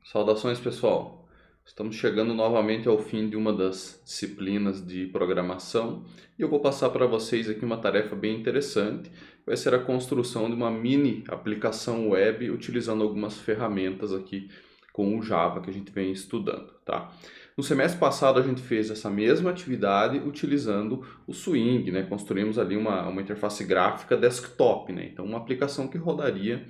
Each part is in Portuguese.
Saudações, pessoal! Estamos chegando novamente ao fim de uma das disciplinas de programação e eu vou passar para vocês aqui uma tarefa bem interessante. Vai ser a construção de uma mini aplicação web utilizando algumas ferramentas aqui com o Java que a gente vem estudando, tá? No semestre passado a gente fez essa mesma atividade utilizando o Swing, né? Construímos ali uma interface gráfica desktop, né? Então uma aplicação que rodaria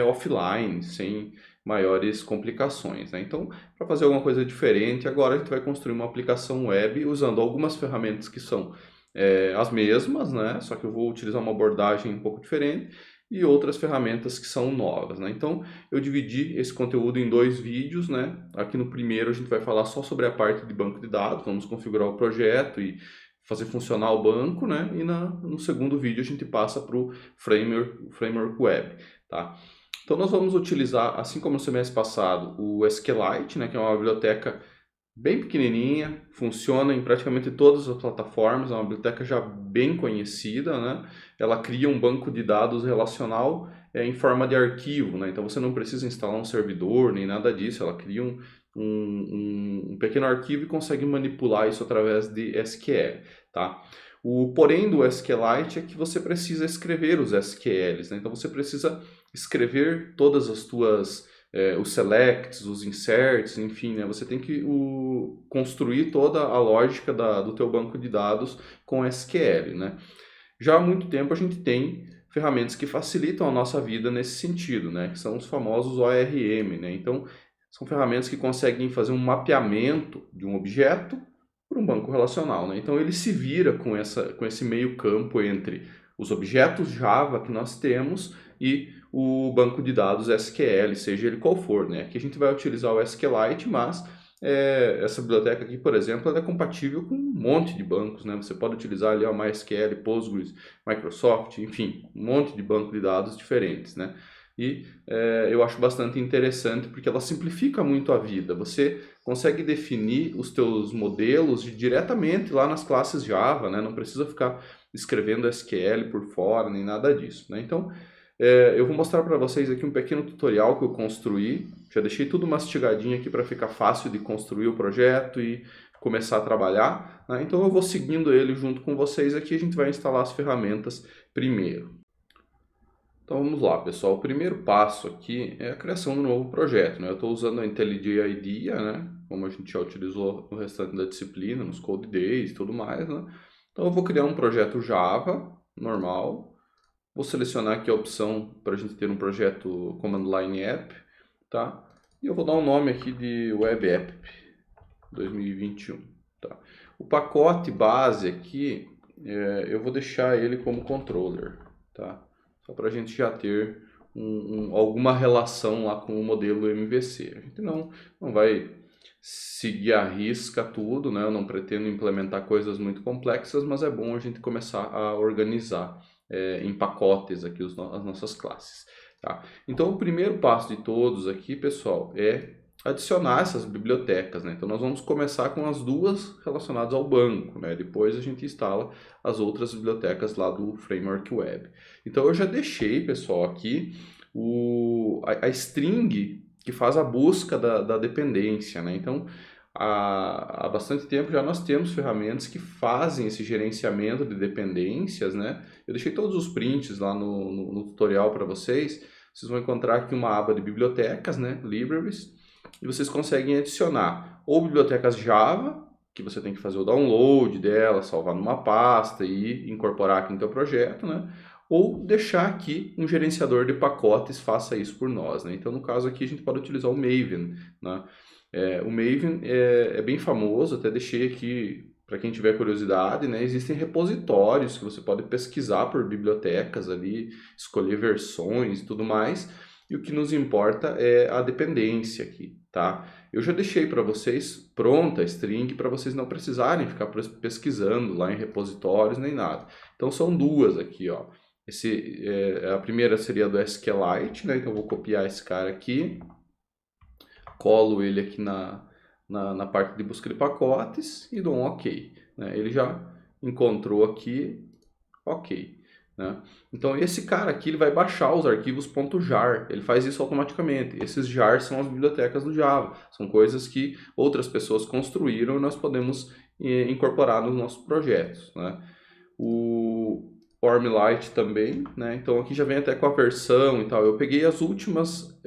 offline, sem maiores complicações, né? Então, para fazer alguma coisa diferente, agora a gente vai construir uma aplicação web usando algumas ferramentas que são as mesmas, né? Só que eu vou utilizar uma abordagem um pouco diferente e outras ferramentas que são novas, né? Então, eu dividi esse conteúdo em dois vídeos, né? Aqui no primeiro a gente vai falar só sobre a parte de banco de dados, vamos configurar o projeto e fazer funcionar o banco, né? E no segundo vídeo a gente passa para o framework web, tá? Então nós vamos utilizar, assim como no semestre passado, o SQLite, né, que é uma biblioteca bem pequenininha, funciona em praticamente todas as plataformas, é uma biblioteca já bem conhecida, né? Ela cria um banco de dados relacional em forma de arquivo, né? Então você não precisa instalar um servidor nem nada disso, ela cria um pequeno arquivo e consegue manipular isso através de SQL, tá? O porém do SQLite é que você precisa escrever os SQLs, né? Então você precisa escrever todas as tuas os selects, os inserts, enfim, né? Você tem que construir toda a lógica do teu banco de dados com SQL, né? Já há muito tempo a gente tem ferramentas que facilitam a nossa vida nesse sentido, né? Que são os famosos ORM, né? Então, são ferramentas que conseguem fazer um mapeamento de um objeto para um banco relacional, né? Então, ele se vira com esse meio campo entre os objetos Java que nós temos e o banco de dados SQL, seja ele qual for, né? Aqui a gente vai utilizar o SQLite, mas essa biblioteca aqui, por exemplo, ela é compatível com um monte de bancos, né? Você pode utilizar ali o MySQL, Postgres, Microsoft, enfim, um monte de banco de dados diferentes, né? E eu acho bastante interessante porque ela simplifica muito a vida. Você consegue definir os teus modelos diretamente lá nas classes Java, né? Não precisa ficar escrevendo SQL por fora, nem nada disso, né? Então, eu vou mostrar para vocês aqui um pequeno tutorial que eu construí. Já deixei tudo mastigadinho aqui para ficar fácil de construir o projeto e começar a trabalhar, né? Então eu vou seguindo ele junto com vocês aqui, a gente vai instalar as ferramentas primeiro. Então vamos lá, pessoal. O primeiro passo aqui é a criação de um novo projeto, né? Eu estou usando a IntelliJ IDEA, né? Como a gente já utilizou no restante da disciplina, nos Code Days e tudo mais, né? Então eu vou criar um projeto Java normal. Vou selecionar aqui a opção para a gente ter um projeto Command Line App, tá? E eu vou dar um nome aqui de Web App 2021, tá? O pacote base aqui, eu vou deixar ele como controller, tá? Só para a gente já ter alguma relação lá com o modelo MVC. A gente não vai seguir à risca tudo, né? Eu não pretendo implementar coisas muito complexas, mas é bom a gente começar a organizar em pacotes aqui as nossas classes, tá? Então o primeiro passo de todos aqui, pessoal, é adicionar essas bibliotecas, né? Então nós vamos começar com as duas relacionadas ao banco, né? Depois a gente instala as outras bibliotecas lá do framework web. Então eu já deixei, pessoal, aqui a string que faz a busca da dependência, né? Então há bastante tempo já nós temos ferramentas que fazem esse gerenciamento de dependências, né? Eu deixei todos os prints lá no tutorial para vocês. Vocês vão encontrar aqui uma aba de bibliotecas, né? Libraries. E vocês conseguem adicionar ou bibliotecas Java, que você tem que fazer o download dela, salvar numa pasta e incorporar aqui no teu projeto, né? Ou deixar aqui um gerenciador de pacotes faça isso por nós, né? Então, no caso aqui, a gente pode utilizar o Maven, né? O Maven é bem famoso, até deixei aqui para quem tiver curiosidade, né? Existem repositórios que você pode pesquisar por bibliotecas ali, escolher versões e tudo mais. E o que nos importa é a dependência aqui, tá? Eu já deixei para vocês pronta a string para vocês não precisarem ficar pesquisando lá em repositórios nem nada. Então são duas aqui, ó. A primeira seria do SQLite, né? Então eu vou copiar esse cara aqui, colo ele aqui na parte de busca de pacotes e dou um OK, né? Ele já encontrou aqui, OK. né? Então esse cara aqui ele vai baixar os arquivos .jar, ele faz isso automaticamente. Esses jar são as bibliotecas do Java, são coisas que outras pessoas construíram e nós podemos incorporar nos nossos projetos, né? O Ormlite também, né? Então aqui já vem até com a versão e tal. Eu peguei as últimas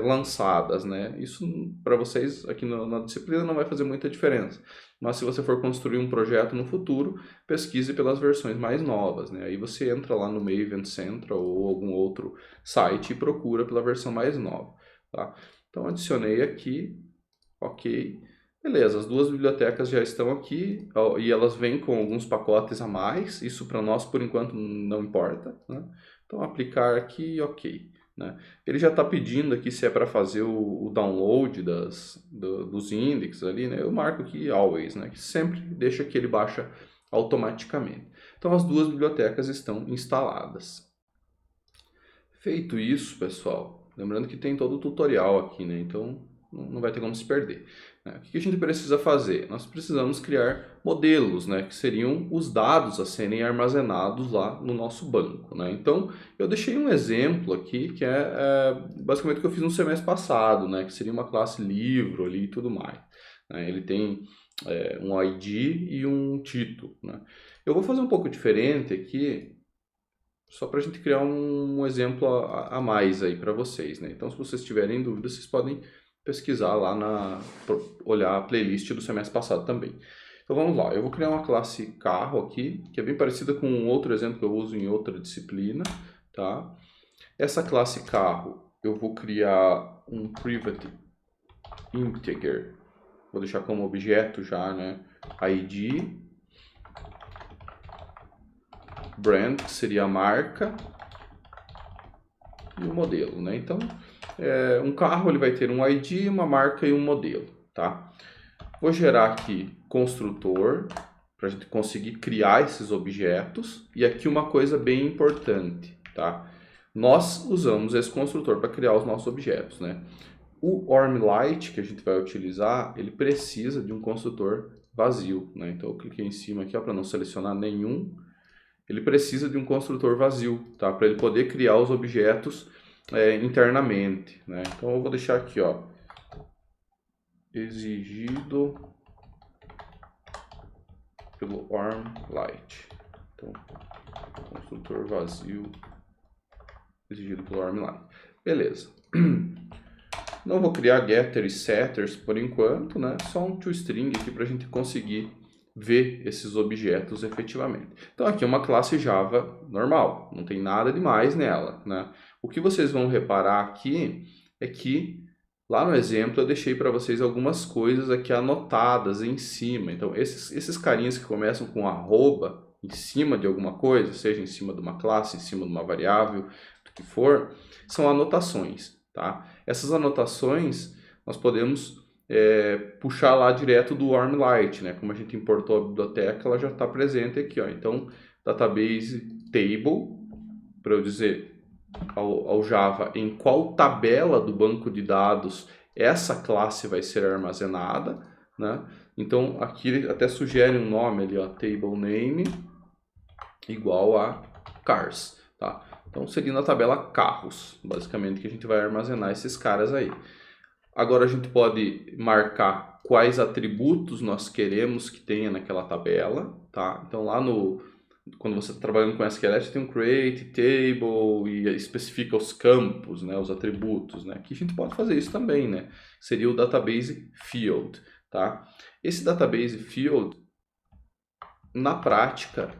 lançadas, né? Isso para vocês aqui na disciplina não vai fazer muita diferença. Mas se você for construir um projeto no futuro, pesquise pelas versões mais novas, né? Aí você entra lá no Maven Central ou algum outro site e procura pela versão mais nova, tá? Então adicionei aqui, ok. Beleza, as duas bibliotecas já estão aqui e elas vêm com alguns pacotes a mais, isso para nós por enquanto não importa, né? Então aplicar aqui, ok, né? Ele já está pedindo aqui se é para fazer o download dos índices ali, né? Eu marco aqui always, né? Que sempre deixa que ele baixa automaticamente. Então as duas bibliotecas estão instaladas. Feito isso, pessoal, lembrando que tem todo o tutorial aqui, né? Então não vai ter como se perder. O que a gente precisa fazer? Nós precisamos criar modelos, né, que seriam os dados a serem armazenados lá no nosso banco, né? Então, eu deixei um exemplo aqui, que é basicamente o que eu fiz no semestre passado, né, que seria uma classe livro ali e tudo mais, né? Ele tem um ID e um título, né? Eu vou fazer um pouco diferente aqui, só para a gente criar um exemplo a mais aí para vocês, né? Então, se vocês tiverem dúvidas, vocês podem pesquisar lá, olhar a playlist do semestre passado também. Então vamos lá, eu vou criar uma classe carro aqui, que é bem parecida com um outro exemplo que eu uso em outra disciplina, tá? Essa classe carro, eu vou criar um private integer, vou deixar como objeto já, né? ID, brand, que seria a marca, e o modelo, né? Então, um carro ele vai ter um ID, uma marca e um modelo, tá? Vou gerar aqui construtor, para a gente conseguir criar esses objetos. E aqui uma coisa bem importante, tá? Nós usamos esse construtor para criar os nossos objetos, né? O Ormlite que a gente vai utilizar, ele precisa de um construtor vazio, né? Então eu cliquei em cima aqui para não selecionar nenhum. Ele precisa de um construtor vazio, tá? Para ele poder criar os objetos internamente, né? Então eu vou deixar aqui, ó, exigido pelo Ormlite. Então, construtor vazio exigido pelo Ormlite. Beleza. Não vou criar getter e setters por enquanto, né? Só um toString aqui para a gente conseguir ver esses objetos efetivamente. Então aqui é uma classe Java normal, não tem nada demais nela, né? O que vocês vão reparar aqui é que lá no exemplo eu deixei para vocês algumas coisas aqui anotadas em cima. Então esses carinhas que começam com arroba em cima de alguma coisa, seja em cima de uma classe, em cima de uma variável, do que for, são anotações, tá? Essas anotações nós podemos puxar lá direto do Ormlite, né? Como a gente importou a biblioteca, ela já está presente aqui, ó. Então, database table, para eu dizer ao Java em qual tabela do banco de dados essa classe vai ser armazenada, né? Então, aqui ele até sugere um nome ali, ó, table name igual a cars, tá? Então, seria na tabela carros, basicamente, que a gente vai armazenar esses caras aí. Agora a gente pode marcar quais atributos nós queremos que tenha naquela tabela, tá? Então lá quando você está trabalhando com SQL, você tem um create, table e especifica os campos, né? Os atributos, né? Aqui a gente pode fazer isso também, né? Seria o database field, tá? Esse database field, na prática,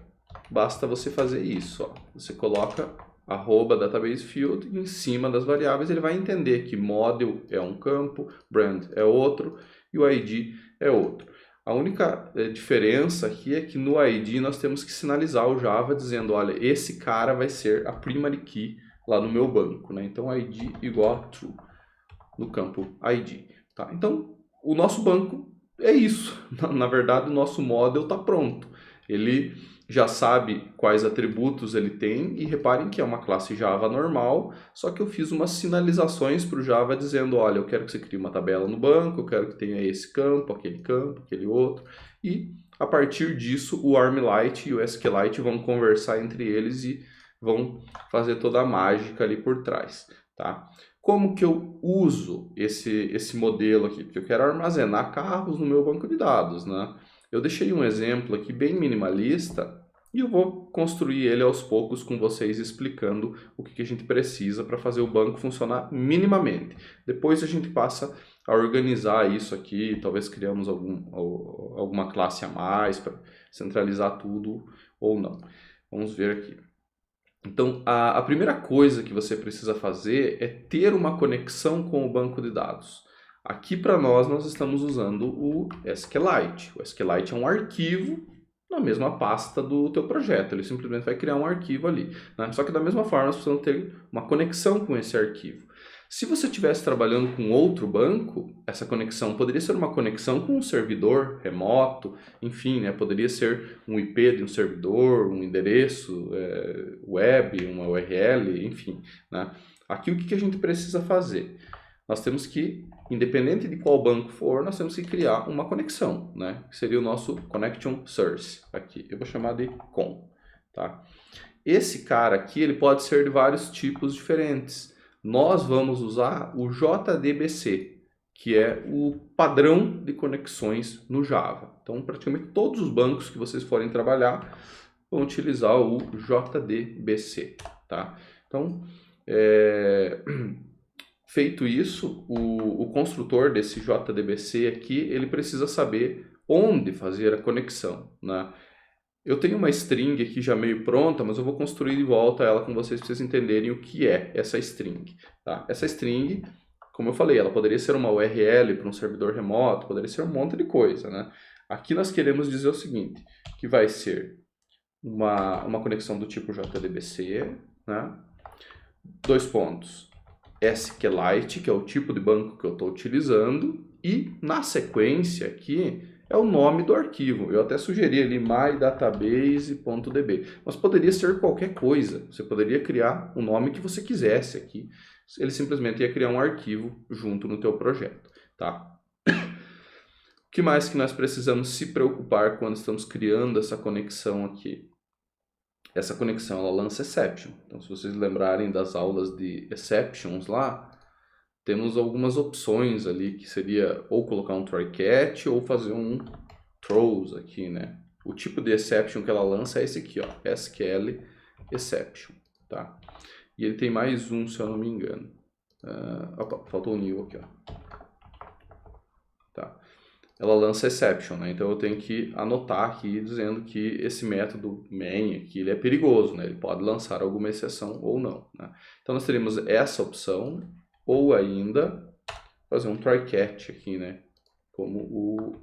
basta você fazer isso, ó. Você coloca arroba database field em cima das variáveis, ele vai entender que model é um campo, brand é outro e o ID é outro. A única diferença aqui é que no ID nós temos que sinalizar o Java dizendo, olha, esse cara vai ser a primary key lá no meu banco, né? Então ID igual a true no campo ID, tá? Então o nosso banco é isso. Na verdade o nosso model está pronto. Ele já sabe quais atributos ele tem e reparem que é uma classe Java normal, só que eu fiz umas sinalizações para o Java dizendo, olha, eu quero que você crie uma tabela no banco, eu quero que tenha esse campo, aquele outro, e a partir disso o Ormlite e o SQLite vão conversar entre eles e vão fazer toda a mágica ali por trás, tá? Como que eu uso esse modelo aqui? Porque eu quero armazenar carros no meu banco de dados, né? Eu deixei um exemplo aqui bem minimalista e eu vou construir ele aos poucos com vocês explicando o que a gente precisa para fazer o banco funcionar minimamente. Depois a gente passa a organizar isso aqui, talvez criamos alguma classe a mais para centralizar tudo ou não. Vamos ver aqui. Então, a primeira coisa que você precisa fazer é ter uma conexão com o banco de dados. Aqui para nós estamos usando o SQLite. O SQLite é um arquivo na mesma pasta do teu projeto. Ele simplesmente vai criar um arquivo ali, né? Só que da mesma forma, nós precisamos ter uma conexão com esse arquivo. Se você estivesse trabalhando com outro banco, essa conexão poderia ser uma conexão com um servidor remoto, enfim, né? Poderia ser um IP de um servidor, um endereço web, uma URL, enfim, né? Aqui o que a gente precisa fazer? Nós temos que, independente de qual banco for, nós temos que criar uma conexão, né? Que seria o nosso connection source aqui. Eu vou chamar de com, tá? Esse cara aqui, ele pode ser de vários tipos diferentes. Nós vamos usar o JDBC, que é o padrão de conexões no Java. Então, praticamente todos os bancos que vocês forem trabalhar vão utilizar o JDBC, tá? Então, feito isso, o construtor desse JDBC aqui, ele precisa saber onde fazer a conexão, né? Eu tenho uma string aqui já meio pronta, mas eu vou construir de volta ela com vocês para vocês entenderem o que é essa string, tá? Essa string, como eu falei, ela poderia ser uma URL para um servidor remoto, poderia ser um monte de coisa, né? Aqui nós queremos dizer o seguinte, que vai ser uma conexão do tipo JDBC, né? Dois pontos. SQLite, que é o tipo de banco que eu estou utilizando, e na sequência aqui é o nome do arquivo. Eu até sugeri ali mydatabase.db, mas poderia ser qualquer coisa. Você poderia criar o nome que você quisesse aqui. Ele simplesmente ia criar um arquivo junto no teu projeto, tá? O que mais que nós precisamos se preocupar quando estamos criando essa conexão aqui? Essa conexão ela lança exception. Então, se vocês lembrarem das aulas de exceptions lá, temos algumas opções ali, que seria ou colocar um try catch ou fazer um throws aqui, né? O tipo de exception que ela lança é esse aqui, ó, SQL exception, tá? E ele tem mais um, se eu não me engano. Opa, faltou o new aqui, ó. Tá. Ela lança exception, né? Então eu tenho que anotar aqui dizendo que esse método main aqui ele é perigoso, né? Ele pode lançar alguma exceção ou não, né? Então nós teríamos essa opção ou ainda fazer um try catch aqui, né? Como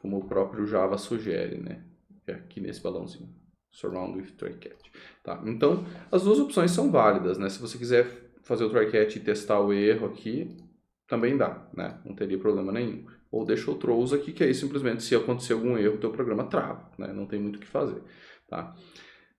o próprio Java sugere, né? Aqui nesse balãozinho, surround with try catch, tá? Então as duas opções são válidas, né? Se você quiser fazer o try catch e testar o erro aqui, também dá, né? Não teria problema nenhum. Ou deixa o throws aqui, que aí simplesmente se acontecer algum erro, o teu programa trava, né? Não tem muito o que fazer, tá?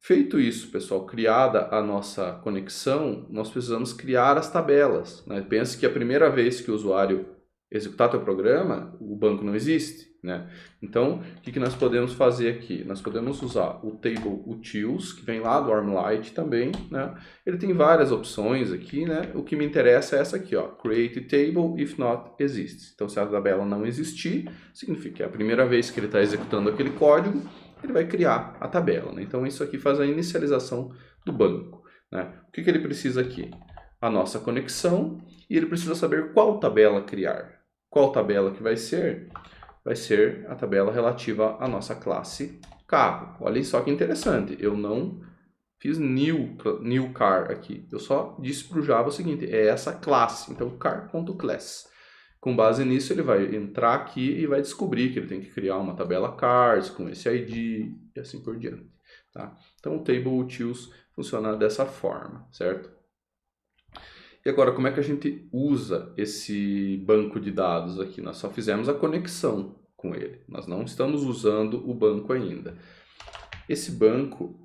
Feito isso, pessoal, criada a nossa conexão, nós precisamos criar as tabelas, né? Pense que a primeira vez que o usuário executar teu programa, o banco não existe, né? Então, o que nós podemos fazer aqui? Nós podemos usar o table utils, que vem lá do ArmLite também, né? Ele tem várias opções aqui, né? O que me interessa é essa aqui, ó, create table if not exists. Então, se a tabela não existir, significa que é a primeira vez que ele está executando aquele código, ele vai criar a tabela, né? Então, isso aqui faz a inicialização do banco, né? O que ele precisa aqui? A nossa conexão, e ele precisa saber qual tabela criar. Qual tabela que vai ser? Vai ser a tabela relativa à nossa classe carro. Olha só que interessante, eu não fiz new car aqui, eu só disse para o Java o seguinte, é essa classe, então car.class. Com base nisso ele vai entrar aqui e vai descobrir que ele tem que criar uma tabela cars com esse ID e assim por diante, tá? Então o table utils funciona dessa forma, certo? E agora, como é que a gente usa esse banco de dados aqui? Nós só fizemos a conexão com ele. Nós não estamos usando o banco ainda. Esse banco,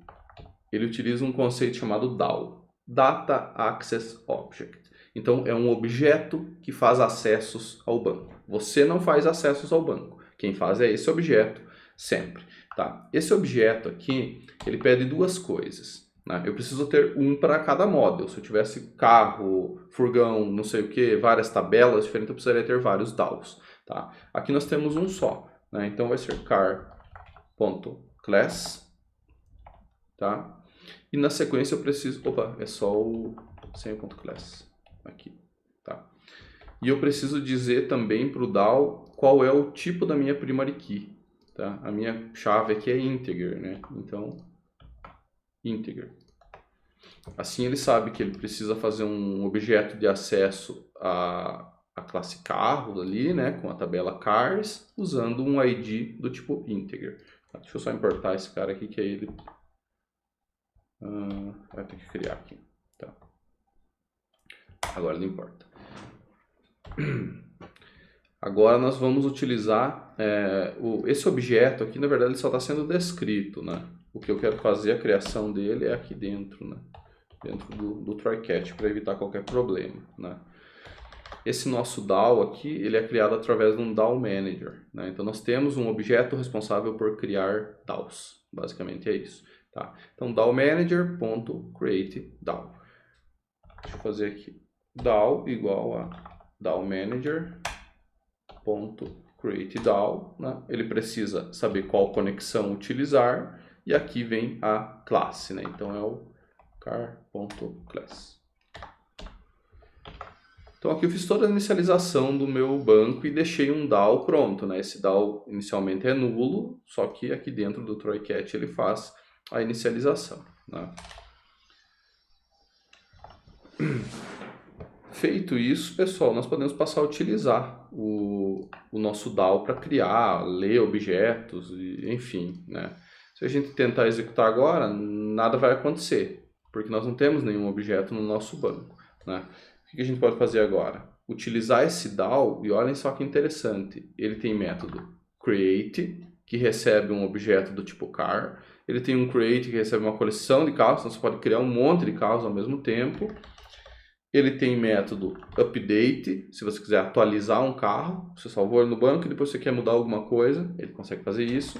ele utiliza um conceito chamado DAO, Data Access Object. Então, é um objeto que faz acessos ao banco. Você não faz acessos ao banco. Quem faz é esse objeto. sempre, tá? Esse objeto aqui, ele pede duas coisas, né? Eu preciso ter um para cada model. Se eu tivesse carro, furgão, não sei o que, várias tabelas diferentes, eu precisaria ter vários DAOs, tá? Aqui nós temos um só, né? Então vai ser car.class, tá? E na sequência eu preciso... Opa, é só o sem o .class aqui, tá? E eu preciso dizer também para o DAO qual é o tipo da minha primary key, tá? A minha chave aqui é integer, né? Então, integer. Assim ele sabe que ele precisa fazer um objeto de acesso à classe carro ali, né? Com a tabela cars, usando um ID do tipo integer. Tá? Deixa eu só importar esse cara aqui, que aí ele... vai ter que criar aqui, tá? Agora ele importa. Agora nós vamos utilizar esse objeto aqui, na verdade ele só está sendo descrito, né? O que eu quero fazer, a criação dele é aqui dentro, né? Dentro do try-catch, para evitar qualquer problema, né? Esse nosso DAO aqui, ele é criado através de um DAO Manager, né? Então nós temos um objeto responsável por criar DAOs, basicamente é isso, tá? Então DAO Manager.createDAO. Deixa eu fazer aqui, DAO igual a DAO Manager.createDAO, né? Ele precisa saber qual conexão utilizar, e aqui vem a classe, né? Então é o car.class. Então aqui eu fiz toda a inicialização do meu banco e deixei um DAO pronto, né? Esse DAO inicialmente é nulo, só que aqui dentro do try-catch ele faz a inicialização, né? Feito isso, pessoal, nós podemos passar a utilizar o nosso DAO para criar, ler objetos, enfim, né? Se a gente tentar executar agora, nada vai acontecer, porque nós não temos nenhum objeto no nosso banco, né? O que a gente pode fazer agora? Utilizar esse DAO, e olhem só que interessante, ele tem método create, que recebe um objeto do tipo car, ele tem um create que recebe uma coleção de carros, então você pode criar um monte de carros ao mesmo tempo. Ele tem método update, se você quiser atualizar um carro, você salvou ele no banco e depois você quer mudar alguma coisa, ele consegue fazer isso.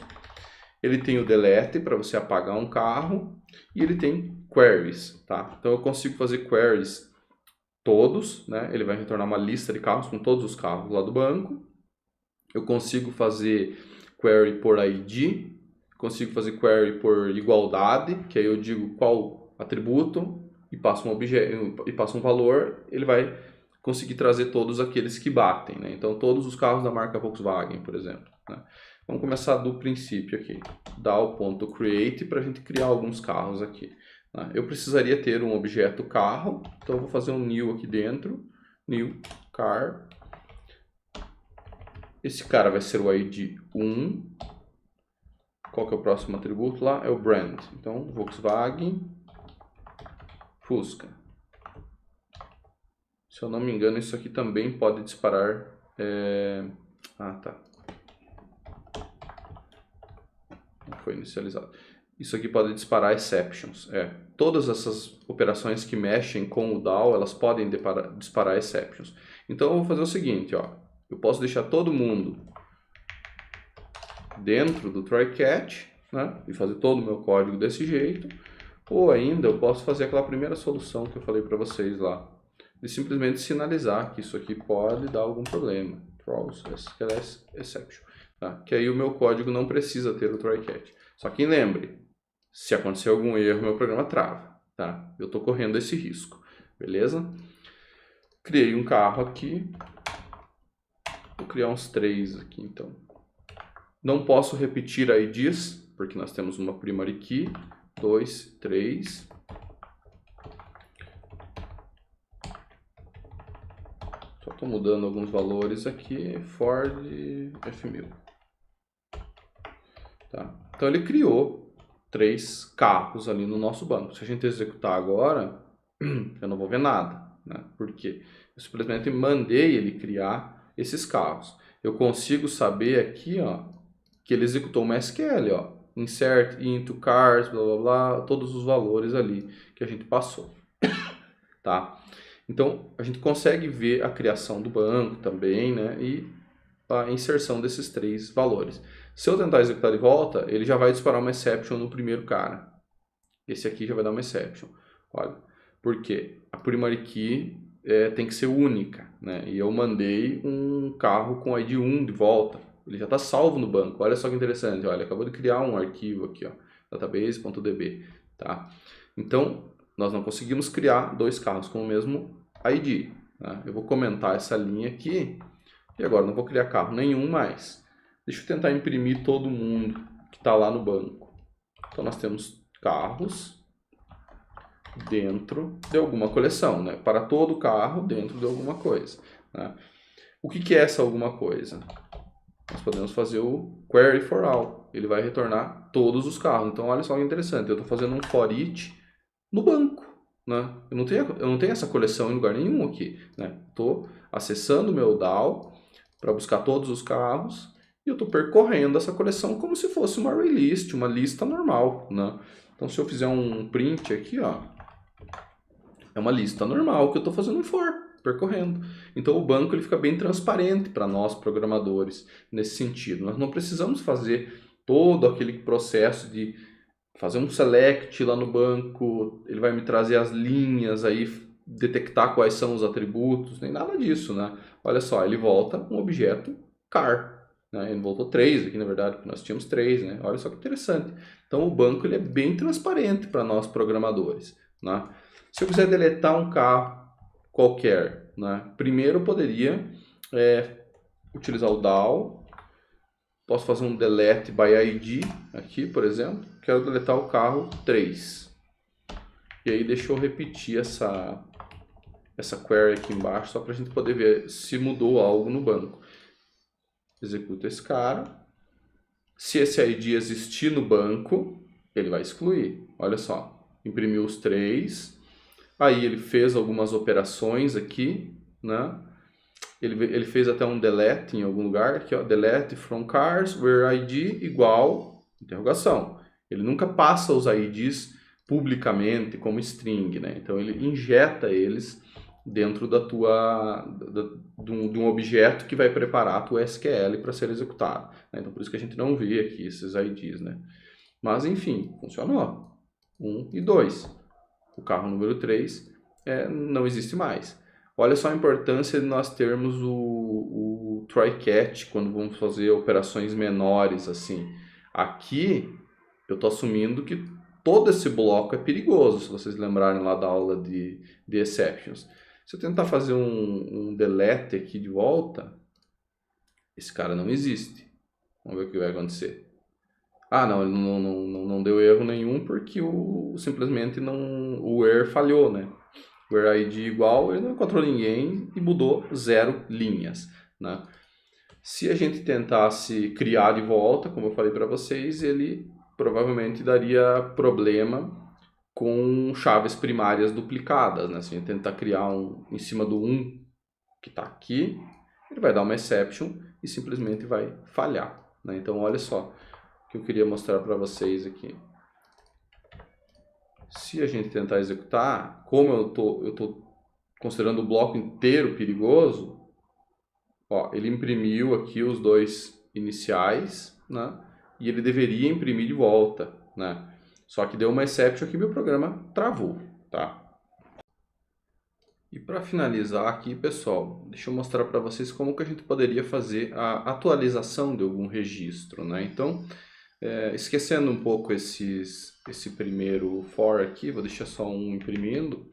Ele tem o delete para você apagar um carro, e ele tem queries, tá? Então eu consigo fazer queries todos, né? Ele vai retornar uma lista de carros com todos os carros lá do banco. Eu consigo fazer query por ID, consigo fazer query por igualdade, que aí eu digo qual atributo e passo um objeto e passo um valor, ele vai conseguir trazer todos aqueles que batem, né? Então todos os carros da marca Volkswagen, por exemplo, né? Vamos começar do princípio aqui, DAO.create, para a gente criar alguns carros aqui, né? Eu precisaria ter um objeto carro, então eu vou fazer um new aqui dentro, new car. Esse cara vai ser o ID 1. Qual que é o próximo atributo lá? É o brand. Então, Volkswagen Fusca. Se eu não me engano, isso aqui também pode disparar... tá. Não foi inicializado. Isso aqui pode disparar exceptions. Todas essas operações que mexem com o DAO, elas podem disparar exceptions. Então, eu vou fazer o seguinte, ó. Eu posso deixar todo mundo dentro do try-catch, né? E fazer todo o meu código desse jeito. Ou ainda eu posso fazer aquela primeira solução que eu falei para vocês lá. De simplesmente sinalizar que isso aqui pode dar algum problema. Throws exception. Tá? Que aí o meu código não precisa ter o try-catch. Só que lembre, se acontecer algum erro, meu programa trava. Tá? Eu estou correndo esse risco. Beleza? Criei um carro aqui. Vou criar uns 3 aqui, então. Não posso repetir IDs, porque nós temos uma primary key. 2, 3. Só estou mudando alguns valores aqui. Ford F1000. Tá? Então ele criou 3 carros ali no nosso banco. Se a gente executar agora, eu não vou ver nada, né? Porque eu simplesmente mandei ele criar esses carros. Eu consigo saber aqui, ó, que ele executou uma SQL, ó, insert into cars, blá blá blá, todos os valores ali que a gente passou, tá? Então a gente consegue ver a criação do banco também, né? E a inserção desses 3 valores. Se eu tentar executar de volta, ele já vai disparar uma exception no primeiro cara. Esse aqui já vai dar uma exception. Olha, por quê? A primary key tem que ser única, né? E eu mandei um carro com ID 1 de volta. Ele já está salvo no banco. Olha só que interessante. Olha, acabou de criar um arquivo aqui, ó, database.db, tá? Então, nós não conseguimos criar dois carros com o mesmo ID. Tá? Eu vou comentar essa linha aqui e agora não vou criar carro nenhum mais. Deixa eu tentar imprimir todo mundo que está lá no banco. Então, nós temos carros dentro de alguma coleção, né? Para todo carro dentro de alguma coisa, né? O que é essa alguma coisa? Nós podemos fazer o query for all. Ele vai retornar todos os carros. Então, olha só que interessante. Eu estou fazendo um for each no banco, né? Eu não tenho essa coleção em lugar nenhum aqui, né? Estou acessando o meu DAO para buscar todos os carros e eu estou percorrendo essa coleção como se fosse uma array list, uma lista normal, né? Então, se eu fizer um print aqui, ó, é uma lista normal que eu estou fazendo um for, percorrendo. Então, o banco ele fica bem transparente para nós, programadores, nesse sentido. Nós não precisamos fazer todo aquele processo de fazer um select lá no banco, ele vai me trazer as linhas, aí detectar quais são os atributos, nem nada disso, né? Olha só, ele volta um objeto car, né? Ele voltou 3 aqui, na verdade, porque nós tínhamos 3, né? Olha só que interessante. Então, o banco ele é bem transparente para nós programadores, né? Se eu quiser deletar um carro qualquer, né? Primeiro eu poderia utilizar o DAO. Posso fazer um delete by ID aqui, por exemplo. Quero deletar o carro 3. E aí deixa eu repetir essa query aqui embaixo, só para a gente poder ver se mudou algo no banco. Executo esse cara. Se esse ID existir no banco, ele vai excluir. Olha só, imprimiu os 3. Aí ele fez algumas operações aqui, né? Ele fez até um delete em algum lugar, aqui ó, delete from cars where ID igual, interrogação. Ele nunca passa os IDs publicamente como string, né? Então ele injeta eles dentro de um objeto que vai preparar a tua SQL para ser executado, né? Então por isso que a gente não vê aqui esses IDs, né? Mas enfim, funcionou. 1 e 2. O carro número 3 não existe mais. Olha só a importância de nós termos o try-catch quando vamos fazer operações menores assim. Aqui eu estou assumindo que todo esse bloco é perigoso, se vocês lembrarem lá da aula de exceptions. Se eu tentar fazer um delete aqui de volta, esse cara não existe. Vamos ver o que vai acontecer. Ah, não, ele não deu erro nenhum porque simplesmente o where falhou, né? Where ID igual, ele não encontrou ninguém e mudou 0 linhas, né? Se a gente tentasse criar de volta, como eu falei para vocês, ele provavelmente daria problema com chaves primárias duplicadas, né? Se a gente tentar criar em cima do 1 que está aqui, ele vai dar uma exception e simplesmente vai falhar, né? Então, olha só o que eu queria mostrar para vocês aqui. Se a gente tentar executar, como eu tô considerando o bloco inteiro perigoso, ó, ele imprimiu aqui os 2 iniciais, né? E ele deveria imprimir de volta, né? Só que deu uma exception aqui e meu programa travou, tá? E para finalizar aqui, pessoal, deixa eu mostrar para vocês como que a gente poderia fazer a atualização de algum registro, né? Então, esquecendo um pouco esse primeiro for aqui, vou deixar só um imprimindo.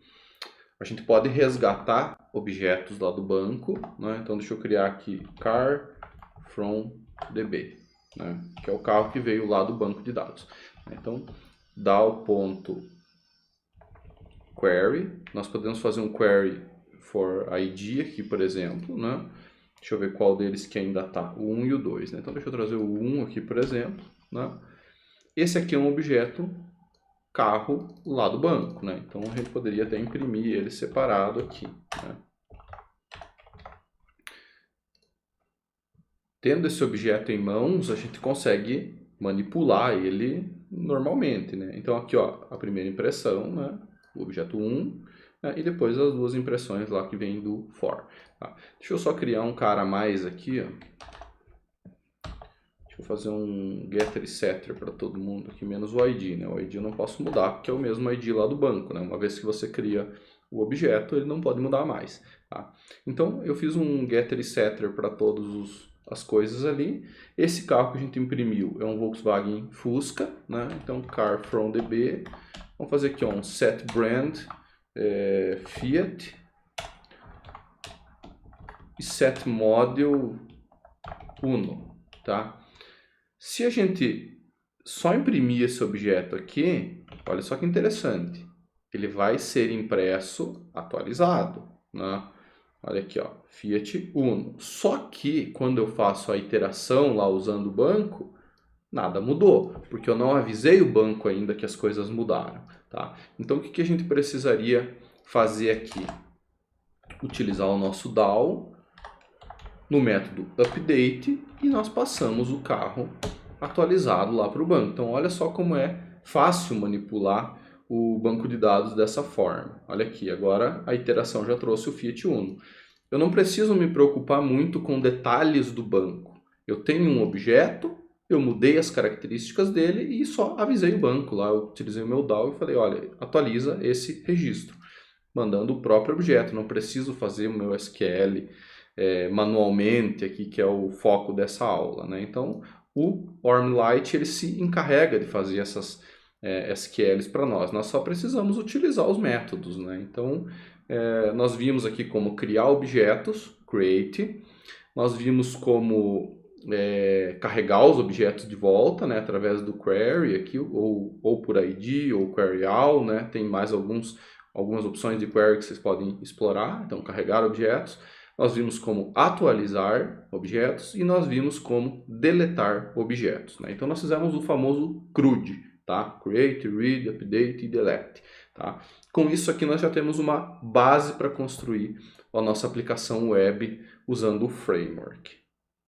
A gente pode resgatar objetos lá do banco, né? Então deixa eu criar aqui car from db, né? Que é o carro que veio lá do banco de dados. Então DAO.query, nós podemos fazer um query for ID aqui, por exemplo, né? Deixa eu ver qual deles que ainda está, o 1 e o 2, né? Então deixa eu trazer o 1 aqui, por exemplo, né? Esse aqui é um objeto carro lá do banco, né? Então a gente poderia até imprimir ele separado aqui, né? Tendo esse objeto em mãos, a gente consegue manipular ele normalmente, né? Então aqui, ó, a primeira impressão, né? O objeto 1, né? E depois as duas impressões lá que vem do for. Tá? Deixa eu só criar um cara a mais aqui, ó. Deixa Deixa eu fazer um getter e setter para todo mundo aqui, menos o ID, né? O ID eu não posso mudar, porque é o mesmo ID lá do banco, né? Uma vez que você cria o objeto, ele não pode mudar mais, tá? Então, eu fiz um getter e setter para todas as coisas ali. Esse carro que a gente imprimiu é um Volkswagen Fusca, né? Então, car from DB. Vamos fazer aqui, ó, um set brand Fiat e set model Uno, tá? Se a gente só imprimir esse objeto aqui, olha só que interessante, ele vai ser impresso atualizado, né? Olha aqui, ó, Fiat Uno. Só que quando eu faço a iteração lá usando o banco, nada mudou, porque eu não avisei o banco ainda que as coisas mudaram, tá? Então o que a gente precisaria fazer aqui? Utilizar o nosso DAO no método update e nós passamos o carro atualizado lá para o banco. Então olha só como é fácil manipular o banco de dados dessa forma. Olha aqui, agora a iteração já trouxe o Fiat Uno. Eu não preciso me preocupar muito com detalhes do banco. Eu tenho um objeto, eu mudei as características dele e só avisei o banco lá. Eu utilizei o meu DAO e falei, olha, atualiza esse registro, mandando o próprio objeto. Não preciso fazer o meu SQL manualmente aqui, que é o foco dessa aula, né? Então, o OrmLite ele se encarrega de fazer essas SQLs para nós. Nós só precisamos utilizar os métodos, né? Então, nós vimos aqui como criar objetos, create. Nós vimos como carregar os objetos de volta, né? Através do query aqui, ou por ID, ou query all, né? Tem mais algumas opções de query que vocês podem explorar. Então, carregar objetos. Nós vimos como atualizar objetos e nós vimos como deletar objetos, né? Então nós fizemos o famoso CRUD, tá? Create, Read, Update e Delete, tá? Com isso aqui nós já temos uma base para construir a nossa aplicação web usando o framework.